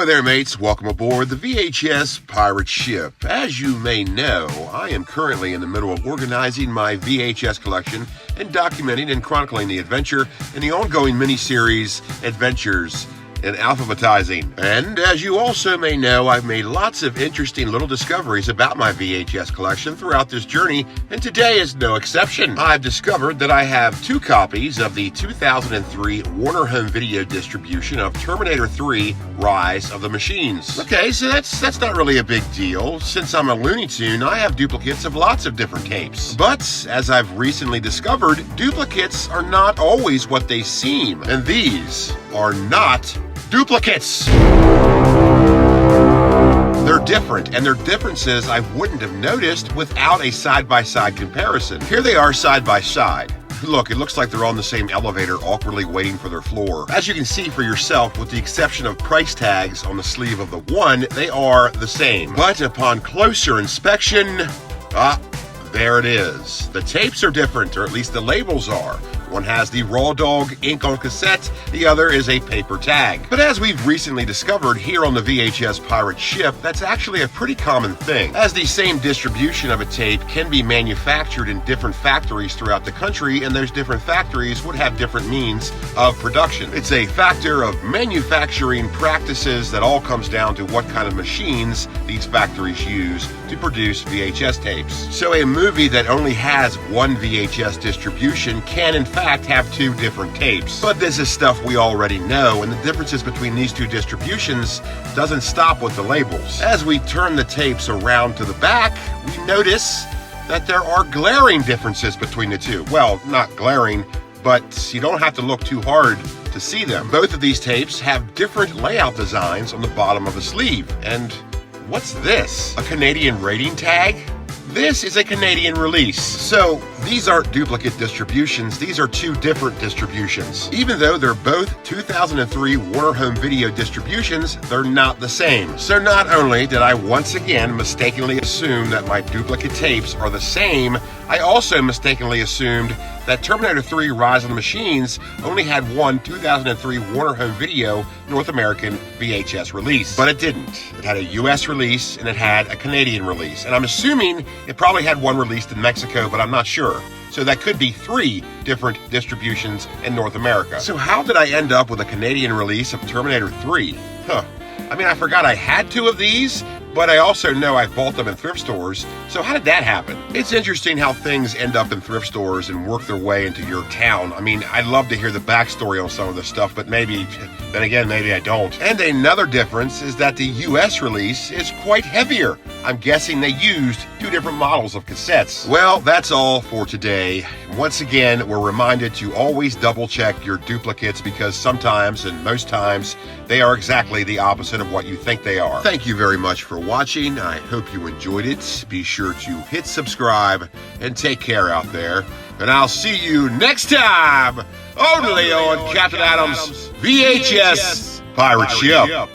there, mates. Welcome aboard the VHS pirate ship. As you may know, I am currently in the middle of organizing my VHS collection and documenting and chronicling the adventure in the ongoing miniseries Adventures in Alphabetizing. And as you also may know, I've made lots of interesting little discoveries about my VHS collection throughout this journey, and today is no exception. I've discovered that I have 2 copies of the 2003 Warner Home Video distribution of Terminator 3 Rise of the Machines. Okay, so that's not really a big deal. Since I'm a Looney Tune, I have duplicates of lots of different tapes. But, as I've recently discovered, duplicates are not always what they seem, and these are not duplicates. They're different, and their differences I wouldn't have noticed without a side-by-side comparison. Here they are side by side. Look, it looks like they're on the same elevator, awkwardly waiting for their floor. As you can see for yourself, with the exception of price tags on the sleeve of the one, they are the same. But upon closer inspection, there it is. The tapes are different, or at least the labels are. One has the Raw Dog ink on cassette, the other is a paper tag. But as we've recently discovered here on the VHS pirate ship, that's actually a pretty common thing, as the same distribution of a tape can be manufactured in different factories throughout the country, and those different factories would have different means of production. It's a factor of manufacturing practices that all comes down to what kind of machines these factories use to produce VHS tapes. So a movie that only has one VHS distribution can in fact have 2 different tapes. But this is stuff we already know, and the differences between these 2 distributions doesn't stop with the labels. As we turn the tapes around to the back, we notice that there are glaring differences between the 2. Well, not glaring, but you don't have to look too hard to see them. Both of these tapes have different layout designs on the bottom of the sleeve. And what's this? A Canadian rating tag? This is a Canadian release. So these aren't duplicate distributions, these are 2 different distributions. Even though they're both 2003 Warner Home Video distributions, they're not the same. So not only did I once again mistakenly assume that my duplicate tapes are the same, I also mistakenly assumed that Terminator 3 Rise of the Machines only had one 2003 Warner Home Video North American VHS release. But it didn't. It had a US release and it had a Canadian release. And I'm assuming it probably had one released in Mexico, but I'm not sure. So that could be 3 different distributions in North America. So how did I end up with a Canadian release of Terminator 3? I mean, I forgot I had 2 of these, but I also know I bought them in thrift stores, so how did that happen? It's interesting how things end up in thrift stores and work their way into your town. I mean, I'd love to hear the backstory on some of this stuff, but maybe I don't. And another difference is that the US release is quite heavier. I'm guessing they used 2 different models of cassettes. Well, that's all for today. Once again, we're reminded to always double check your duplicates because sometimes, and most times, they are exactly the opposite of what you think they are. Thank you very much for watching. I hope you enjoyed it. Be sure to hit subscribe and take care out there. And I'll see you next time, only on Captain Adam's VHS Pirate Ship.